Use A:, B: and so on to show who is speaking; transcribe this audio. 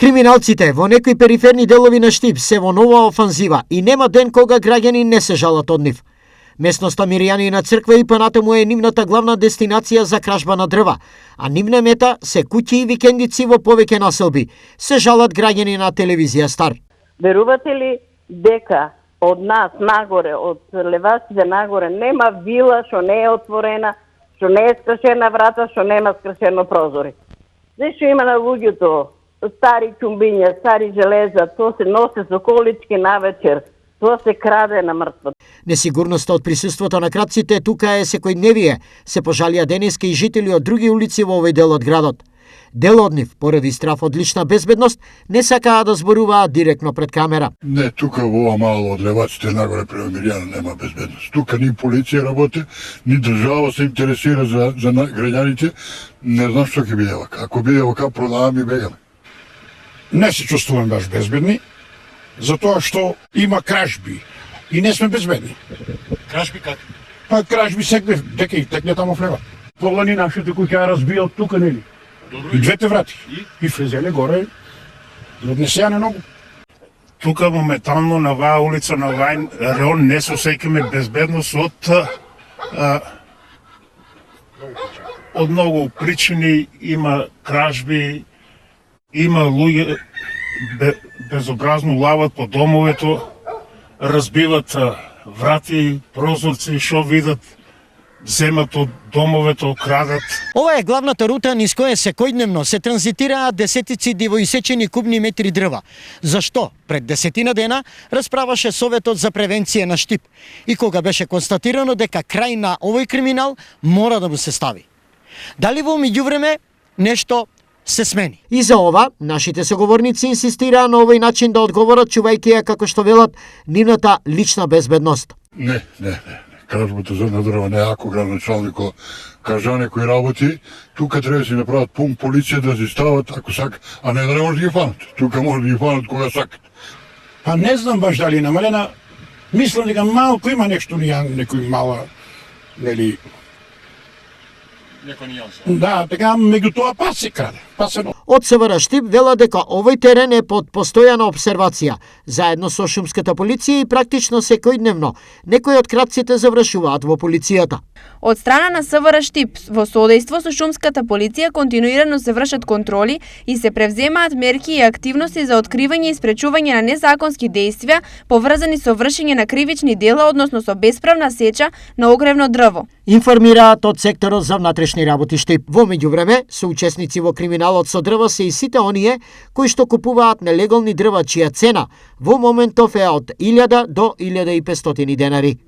A: Криминалците во некои периферни делови на Штип се во нова офанзива и нема ден кога граѓани не се жалат од нив. Местноста Миријанина црква и понатаму е нивната главна дестинација за кражба на дрва, а нивна мета се куќи и викендици во повеќе населби, се жалат граѓани на телевизија Стар.
B: Верувате ли дека од нас нагоре, од леваците нагоре, нема вила што не е отворена, што не е скрашена врата, што нема скрашено прозори? Зашто има на луѓето стари чумбиња, стари железа, тоа се носи со колички навечер, тоа се краде на мртво.
A: Несигурноста од присуството на крадците тука е секојдневие, се пожалија денеска и жители од други улици во овој дел од градот. Дел од нив, поради страф од лична безбедност, не сакаа да зборуваат директно пред камера.
C: Не, тука во ова мало од леваците нагоре према Миријана нема безбедност. Тука ни полиција работи, ни држава се интересира за граѓаните. Не знам што ќе биде вака. Ако биде вака, продаваме и бегаме.
D: Не се чувствуваме баш безбедни, затоа што има кражби и не сме безбедни.
E: Кражби как?
D: Па кражби секој дека и текне таму влева. Полани нашите куќа ја разбијат тука, нели? И двете врати. И влезеле горе, однесеа на ногу.
E: Тука моментално на оваа улица, на овај район не се осеќаме безбедност од многу причини. Има кражби, има луѓе безобразно лават по домовето, разбиват врати, прозорци, што видат, земат од домовето, крадат.
A: Ова е главната рута низ која секојдневно се транзитираат десетици дивоисечени кубни метри дрва. Зашто? Пред 10 дена расправаше Советот за превенција на Штип и кога беше констатирано дека крај на овој криминал мора да му се стави. Дали во меѓувреме нешто се смени? И за ова, нашите соговорници инсистираа на овој начин да одговорат, чувајќи ја, како што велат, нивната лична безбедност.
C: Не. Кражбата за дрва не е, ако градоначалнико кажа некој работи, тука треба да си направат пун полиција да си стават ако сакат, а не да не може да ги фанат. Тука може да ги фанат кога сакат.
D: Па не знам баш дали намалена, мислам дека малку има нешто некој мала, нели...
E: Некој нијанса.
D: Да, така, меѓу тоа пас се краде.
A: Од СВР Штип вела дека овој терен е под постојана обсервација, заедно со шумската полиција и практично секојдневно некои од крадците завршуваат во полицијата.
F: Од страна на СВР Штип, во содејство со шумската полиција, континуирано се вршат контроли и се превземаат мерки и активности за откривање и спречување на незаконски дејствија поврзани со вршење на кривични дела, односно со бесправна сеча на огревно дрво.
A: Информираат од секторот за внатрешни работи Штип. Во меѓувреме, соучесници во криминалот со дрва се и сите оние кои што купуваат нелегални дрва чија цена во моментов е од 1000 до 1500 денари.